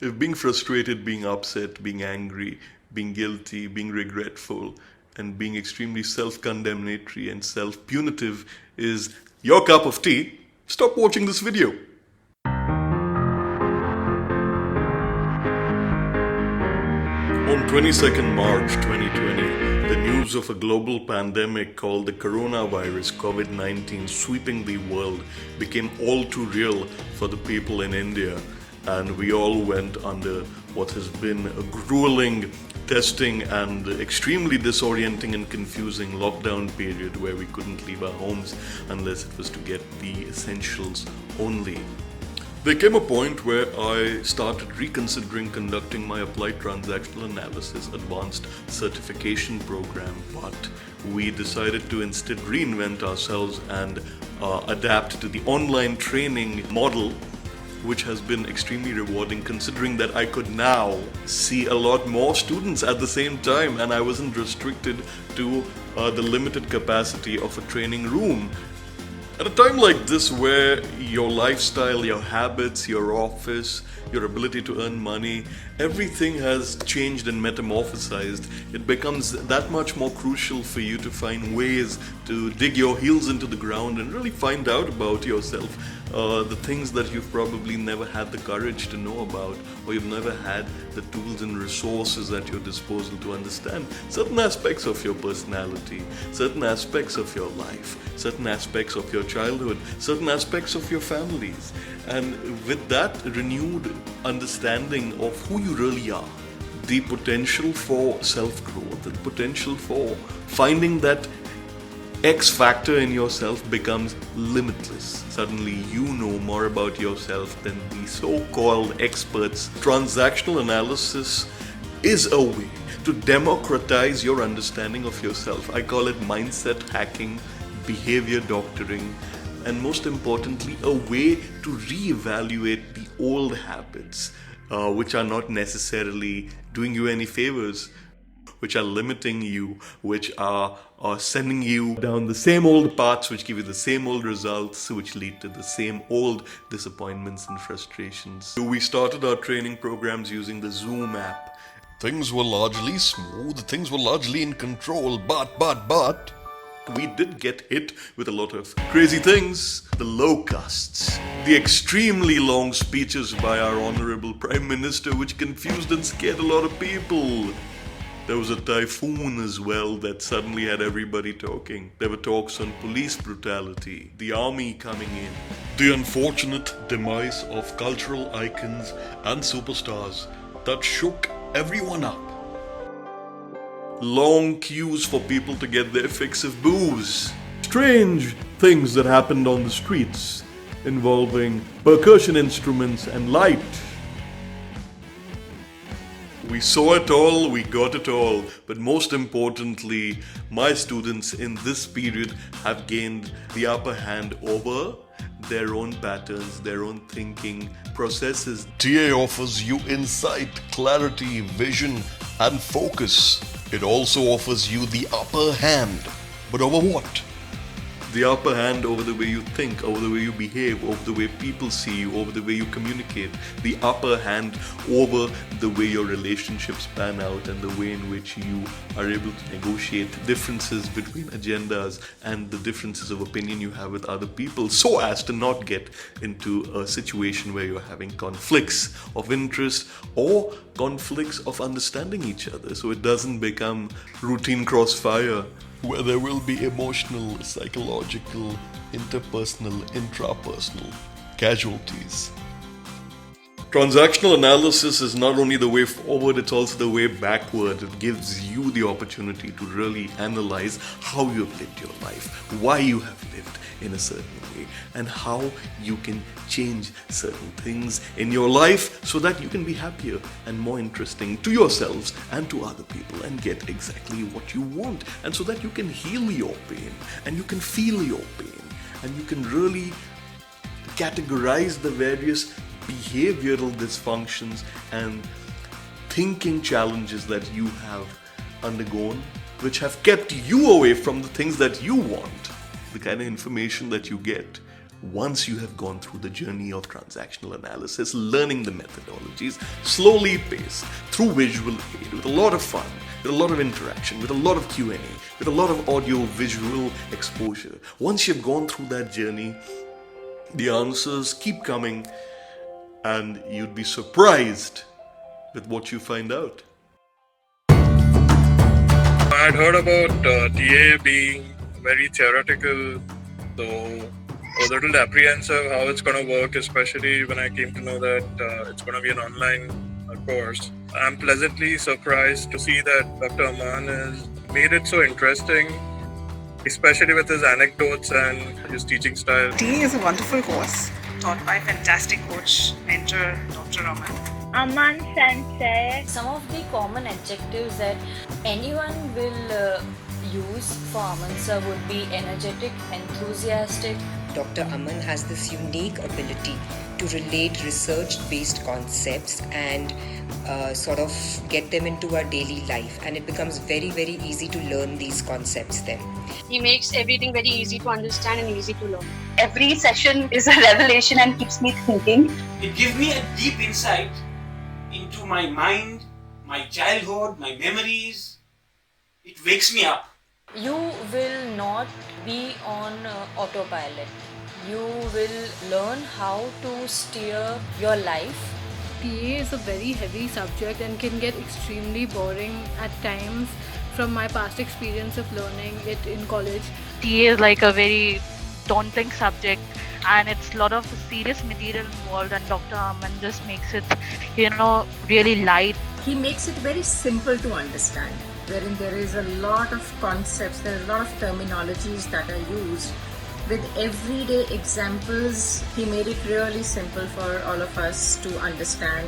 If being frustrated, being upset, being angry, being guilty, being regretful, and being extremely self condemnatory and self punitive is your cup of tea, stop watching this video. On 22nd March 2020, the news of a global pandemic called the coronavirus COVID 19 sweeping the world became all too real for the people in India, and we all went under what has been a grueling testing and extremely disorienting and confusing lockdown period where we couldn't leave our homes unless it was to get the essentials only. There came a point where I started reconsidering conducting my applied transactional analysis advanced certification program, but we decided to instead reinvent ourselves and adapt to the online training model, which has been extremely rewarding considering that I could now see a lot more students at the same time and I wasn't restricted to the limited capacity of a training room. At a time like this where your lifestyle, your habits, your office, your ability to earn money, everything has changed and metamorphosized, it becomes that much more crucial for you to find ways to dig your heels into the ground and really find out about yourself. The things that you've probably never had the courage to know about, or you've never had the tools and resources at your disposal to understand certain aspects of your personality, certain aspects of your life, certain aspects of your childhood, certain aspects of your families. And with that renewed understanding of who you really are, the potential for self-growth, the potential for finding that X factor in yourself becomes limitless. Suddenly you know more about yourself than the so-called experts. Transactional analysis is a way to democratize your understanding of yourself. I call it mindset hacking, behavior doctoring, and most importantly, a way to reevaluate the old habits, which are not necessarily doing you any favors, which are limiting you, which are sending you down the same old paths, which give you the same old results, which lead to the same old disappointments and frustrations. We started our training programs using the Zoom app. Things were largely smooth, things were largely in control, but we did get hit with a lot of crazy things. The locusts, the extremely long speeches by our honorable Prime Minister, which confused and scared a lot of people. There was a typhoon as well that suddenly had everybody talking. There were talks on police brutality, the army coming in, the unfortunate demise of cultural icons and superstars that shook everyone up. Long queues for people to get their fix of booze. Strange things that happened on the streets involving percussion instruments and light. We saw it all, we got it all, but most importantly, my students in this period have gained the upper hand over their own patterns, their own thinking processes. TA offers you insight, clarity, vision, and focus. It also offers you the upper hand. But over what? The upper hand over the way you think, over the way you behave, over the way people see you, over the way you communicate. The upper hand over the way your relationships pan out and the way in which you are able to negotiate differences between agendas and the differences of opinion you have with other people, so as to not get into a situation where you're having conflicts of interest or conflicts of understanding each other, so it doesn't become routine crossfire where there will be emotional, psychological, interpersonal, intrapersonal casualties. Transactional analysis is not only the way forward, it's also the way backward. It gives you the opportunity to really analyze how you have lived your life, why you have lived in a certain way, and how you can change certain things in your life so that you can be happier and more interesting to yourselves and to other people and get exactly what you want, and so that you can heal your pain and you can feel your pain and you can really categorize the various behavioral dysfunctions and thinking challenges that you have undergone, which have kept you away from the things that you want. The kind of information that you get once you have gone through the journey of transactional analysis, learning the methodologies, slowly paced, through visual aid, with a lot of fun, with a lot of interaction, with a lot of Q&A, with a lot of audio-visual exposure. Once you've gone through that journey, the answers keep coming, and you'd be surprised with what you find out. I had heard about TA being very theoretical, so I was a little apprehensive how it's going to work, especially when I came to know that it's going to be an online course. I'm pleasantly surprised to see that Dr. Aman has made it so interesting, especially with his anecdotes and his teaching style. TA is a wonderful course taught by fantastic coach, mentor, Dr. Aman. Aman Sensei. Some of the common adjectives that anyone will use for Aman sir would be energetic, enthusiastic. Dr. Aman has this unique ability to relate research-based concepts and sort of get them into our daily life, and it becomes very, very easy to learn these concepts then. He makes everything very easy to understand and easy to learn. Every session is a revelation and keeps me thinking. It gives me a deep insight into my mind, my childhood, my memories. It wakes me up. You will not be on autopilot. You will learn how to steer your life. TA is a very heavy subject and can get extremely boring at times from my past experience of learning it in college. TA is like a very daunting subject and it's a lot of serious material involved, and Dr. Aman just makes it, really light. He makes it very simple to understand, wherein there is a lot of concepts, there are a lot of terminologies that are used. With everyday examples, he made it really simple for all of us to understand.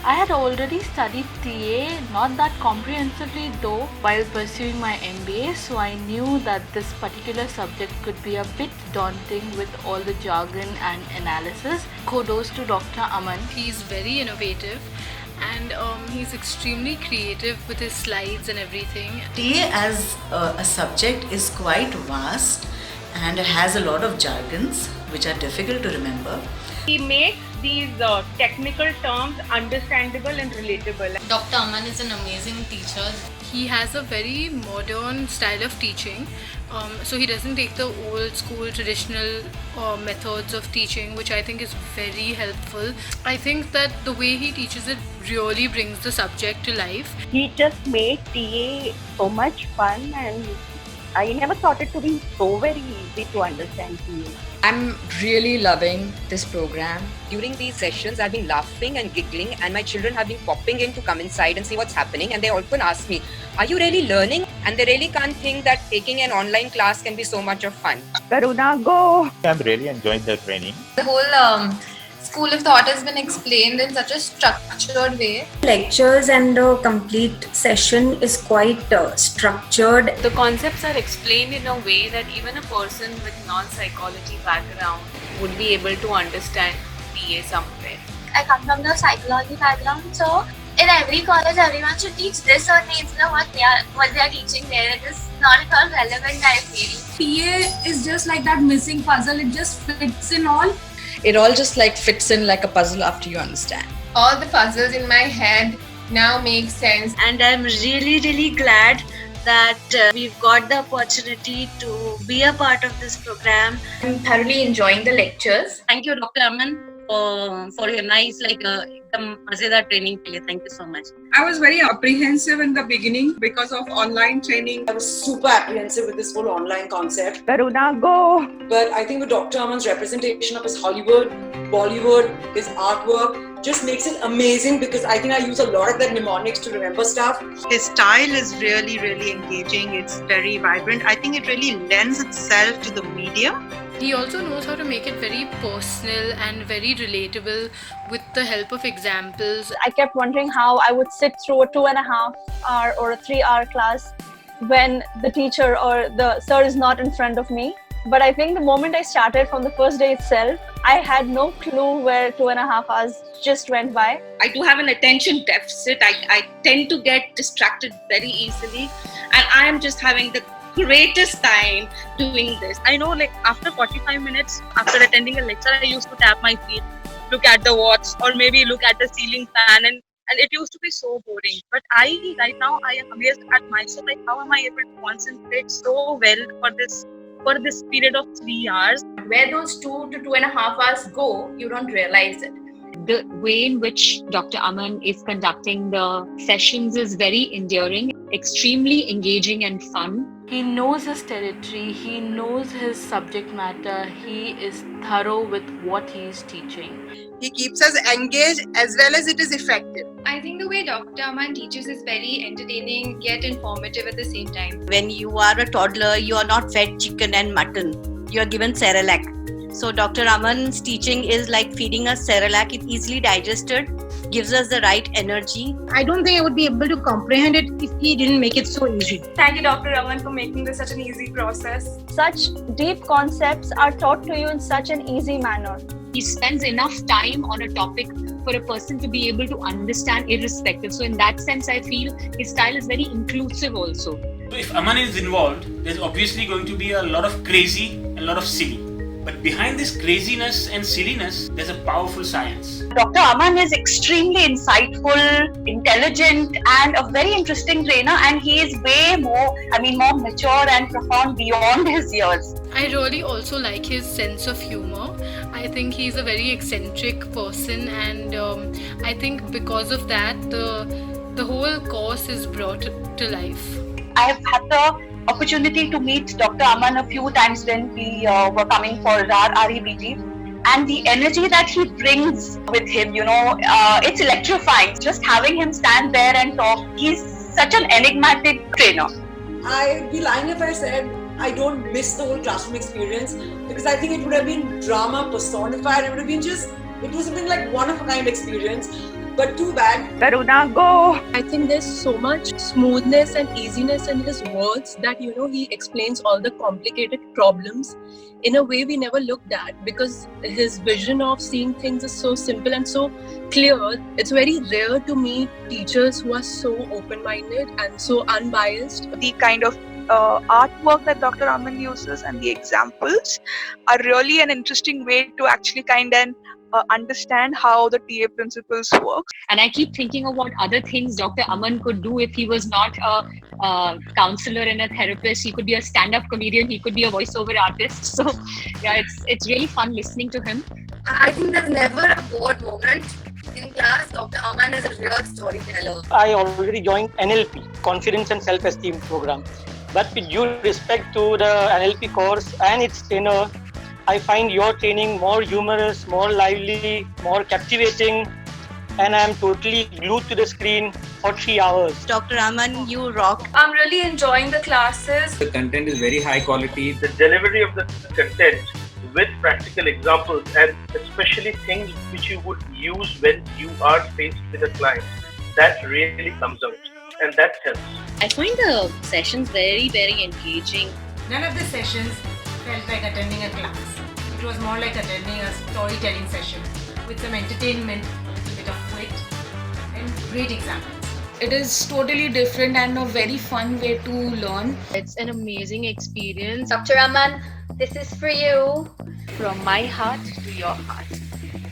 I had already studied TA, not that comprehensively though, while pursuing my MBA, so I knew that this particular subject could be a bit daunting with all the jargon and analysis. Kudos to Dr. Aman. He's very innovative and he's extremely creative with his slides and everything. TA as a subject is quite vast and it has a lot of jargons which are difficult to remember. He makes these technical terms understandable and relatable. Dr. Aman is an amazing teacher. He has a very modern style of teaching, so he doesn't take the old school traditional methods of teaching, which I think is very helpful. I think that the way he teaches it really brings the subject to life. He just made TA so much fun, and I never thought it to be so very easy to understand TA. I'm really loving this program. During these sessions, I've been laughing and giggling, and my children have been popping in to come inside and see what's happening, and they often ask me, are you really learning? And they really can't think that taking an online class can be so much of fun. Karuna, go! I'm really enjoying the training. The whole school of thought has been explained in such a structured way. Lectures and the complete session is quite structured. The concepts are explained in a way that even a person with non-psychology background would be able to understand TA somewhere. I come from the psychology background, so in every college everyone should teach this or needs to know what they are teaching there. It is not at all relevant, I feel. TA is just like that missing puzzle, it just fits in all. It all just fits in like a puzzle after you understand. All the puzzles in my head now make sense. And I'm really, really glad that we've got the opportunity to be a part of this program. I'm thoroughly enjoying the lectures. Thank you, Dr. Aman, for your nice, mazedar training. Thank you so much. I was very apprehensive in the beginning because of online training. I was super apprehensive with this whole online concept. Karuna, go! But I think with Dr. Aman's representation of his Hollywood, Bollywood, his artwork just makes it amazing, because I think I use a lot of that mnemonics to remember stuff. His style is really, really engaging. It's very vibrant. I think it really lends itself to the medium. He also knows how to make it very personal and very relatable with the help of examples. I kept wondering how I would sit through a 2.5 hour or a 3-hour class when the teacher or the sir is not in front of me. But I think the moment I started, from the first day itself, I had no clue where 2.5 hours just went by. I do have an attention deficit. I tend to get distracted very easily, and I am just having the greatest time doing this. I know, like, after 45 minutes, after attending a lecture, I used to tap my feet, look at the watch, or maybe look at the ceiling fan, and it used to be so boring. But right now, I am amazed at myself, like, how am I able to concentrate so well for this period of 3 hours? Where those 2 to 2.5 hours go, you don't realize it. The way in which Dr. Aman is conducting the sessions is very endearing, extremely engaging and fun. He knows his territory, he knows his subject matter, he is thorough with what he is teaching. He keeps us engaged as well as it is effective. I think the way Dr. Aman teaches is very entertaining yet informative at the same time. When you are a toddler, you are not fed chicken and mutton. You are given Cerelac. So Dr. Aman's teaching is like feeding us Cerelac. It's easily digested, gives us the right energy. I don't think I would be able to comprehend it if he didn't make it so easy. Thank you, Dr. Aman, for making this such an easy process. Such deep concepts are taught to you in such an easy manner. He spends enough time on a topic for a person to be able to understand irrespective. So in that sense, I feel his style is very inclusive also. So if Aman is involved, there's obviously going to be a lot of crazy and a lot of silly. But behind this craziness and silliness, there's a powerful science. Dr. Aman is extremely insightful, intelligent, and a very interesting trainer. And he is way more mature and profound beyond his years. I really also like his sense of humor. I think he's a very eccentric person, and I think because of that, the whole course is brought to life. I have had the opportunity to meet Dr. Aman a few times when we were coming for our REBT, and the energy that he brings with him, it's electrifying. Just having him stand there and talk, he's such an enigmatic trainer. I'd be lying if I said I don't miss the whole classroom experience, because I think it would have been drama personified. It would have been like one of a kind experience. But too bad. Karuna, go! I think there's so much smoothness and easiness in his words that, he explains all the complicated problems in a way we never looked at, because his vision of seeing things is so simple and so clear. It's very rare to meet teachers who are so open-minded and so unbiased. The kind of artwork that Dr. Aman uses and the examples are really an interesting way to actually understand how the TA principles work. And I keep thinking of what other things Dr. Aman could do if he was not a counselor and a therapist. He could be a stand-up comedian, he could be a voiceover artist. So yeah, it's really fun listening to him. I think there's never a bored moment. In class, Dr. Aman is a real storyteller. I already joined NLP, Confidence and Self-Esteem program. But with due respect to the NLP course and its trainer, I find your training more humorous, more lively, more captivating, and I'm totally glued to the screen for 3 hours. Dr. Aman, you rock. I'm really enjoying the classes. The content is very high quality. The delivery of the content with practical examples, and especially things which you would use when you are faced with a client, that really comes out, and that helps. I find the sessions very, very engaging. None of the sessions felt like attending a class. It was more like attending a storytelling session with some entertainment, a little bit of wit, and great examples. It is totally different and a very fun way to learn. It's an amazing experience. Dr. Aman, this is for you. From my heart to your heart.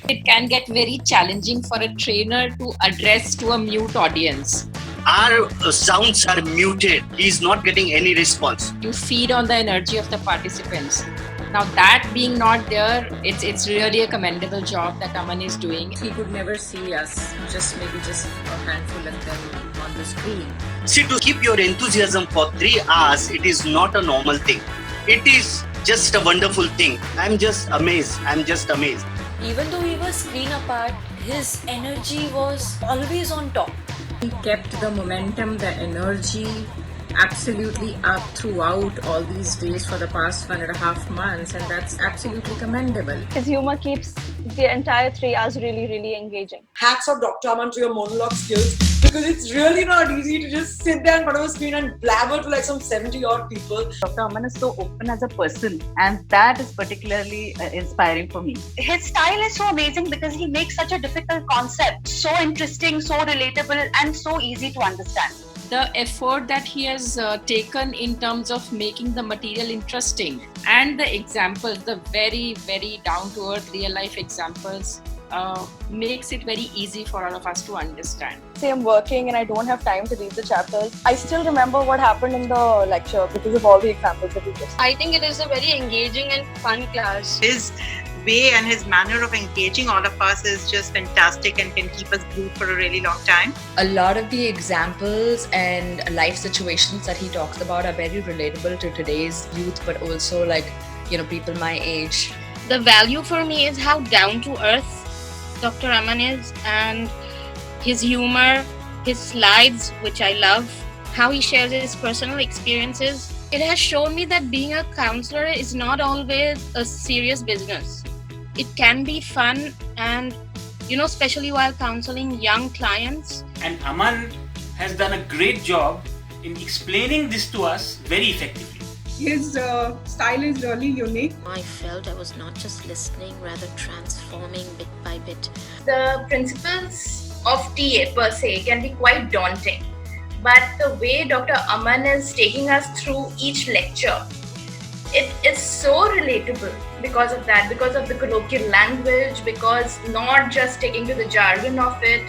It can get very challenging for a trainer to address to a mute audience. Our sounds are muted. He's not getting any response. You feed on the energy of the participants. Now that being not there, it's really a commendable job that Aman is doing. He could never see us, just a handful of them on the screen. See, to keep your enthusiasm for 3 hours, it is not a normal thing. It is just a wonderful thing. I'm just amazed. Even though we were screen apart, his energy was always on top. He kept the momentum, the energy absolutely up throughout all these days for the past 1.5 months, and that's absolutely commendable. His humor keeps the entire 3 hours really, really engaging. Hats off, Dr. Aman, to your monologue skills, because it's really not easy to just sit there in front of a screen and blabber to like some 70-odd people. Dr. Aman is so open as a person, and that is particularly inspiring for me. His style is so amazing because he makes such a difficult concept so interesting, so relatable, and so easy to understand. the effort that he has taken in terms of making the material interesting, and the examples, the very, very down-to-earth real-life examples, makes it very easy for all of us to understand. Say I'm working and I don't have time to read the chapters, I still remember what happened in the lecture because of all the examples that he just. I think it is a very engaging and fun class. His way and his manner of engaging all of us is just fantastic and can keep us glued for a really long time. A lot of the examples and life situations that he talks about are very relatable to today's youth, but also people my age. The value for me is how down to earth Dr. Aman is, and his humor, his slides, which I love, how he shares his personal experiences. It has shown me that being a counselor is not always a serious business. It can be fun, and especially while counseling young clients. And Aman has done a great job in explaining this to us very effectively. His style is really unique. I felt I was not just listening, rather transforming bit by bit. The principles of TA per se can be quite daunting, but the way Dr. Aman is taking us through each lecture, it is so relatable because of that, because of the colloquial language, because not just sticking to the jargon of it.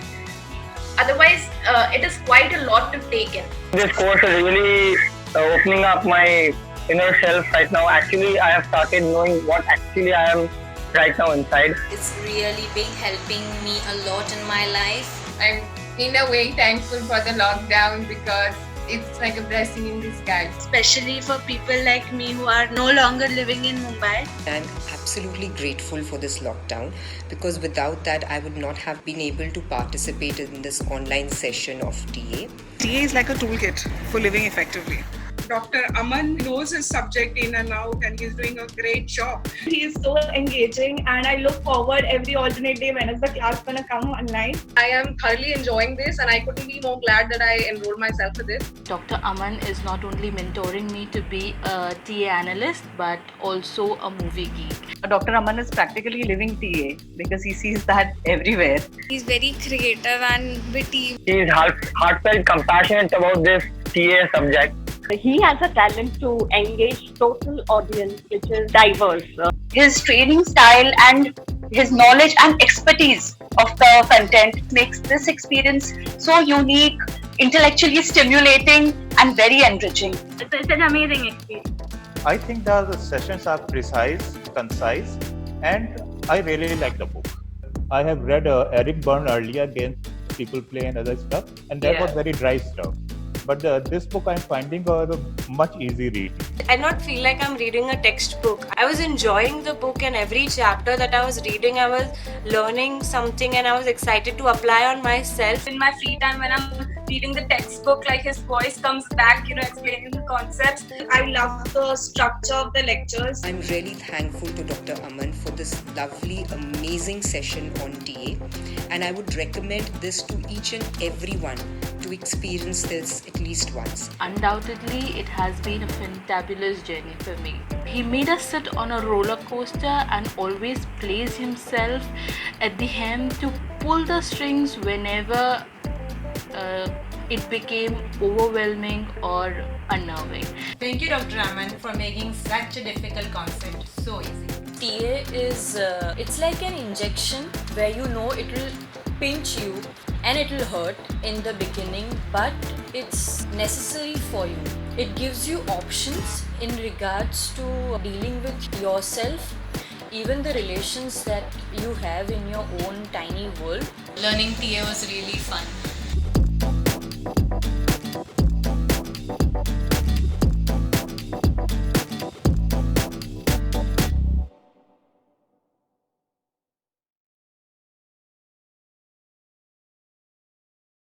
Otherwise, it is quite a lot to take in. This course is really opening up my inner self right now. Actually, I have started knowing what actually I am right now inside. It's really been helping me a lot in my life. I'm in a way thankful for the lockdown because it's like a blessing in disguise. Especially for people like me who are no longer living in Mumbai. I'm absolutely grateful for this lockdown because without that I would not have been able to participate in this online session of TA. TA is like a toolkit for living effectively. Dr. Aman knows his subject in and out and he's doing a great job. He is so engaging and I look forward every alternate day when is the class gonna come online. I am thoroughly enjoying this and I couldn't be more glad that I enrolled myself for this. Dr. Aman is not only mentoring me to be a TA analyst but also a movie geek. Dr. Aman is practically living TA because he sees that everywhere. He's very creative and witty. He is heartfelt, compassionate about this TA subject. He has a talent to engage total audience which is diverse. His training style and his knowledge and expertise of the content makes this experience so unique, intellectually stimulating and very enriching. It's an amazing experience. I think the sessions are precise, concise, and I really like the book. I have read Eric Berne earlier, Against People Play and other stuff, and that was very dry stuff. But this book I'm finding a much easy read. I not feel like I'm reading a textbook. I was enjoying the book, and every chapter that I was reading, I was learning something and I was excited to apply on myself. In my free time when I'm reading the textbook, like his voice comes back, explaining the concepts. I love the structure of the lectures. I'm really thankful to Dr. Aman for this lovely, amazing session on TA, and I would recommend this to each and everyone to experience this at least once. Undoubtedly, it has been a fantabulous journey for me. He made us sit on a roller coaster and always plays himself at the hem to pull the strings whenever it became overwhelming or unnerving. Thank you, Dr. Aman, for making such a difficult concept so easy. TA is, it's like an injection where it will pinch you and it will hurt in the beginning, but it's necessary for you. It gives you options in regards to dealing with yourself, even the relations that you have in your own tiny world. Learning TA was really fun.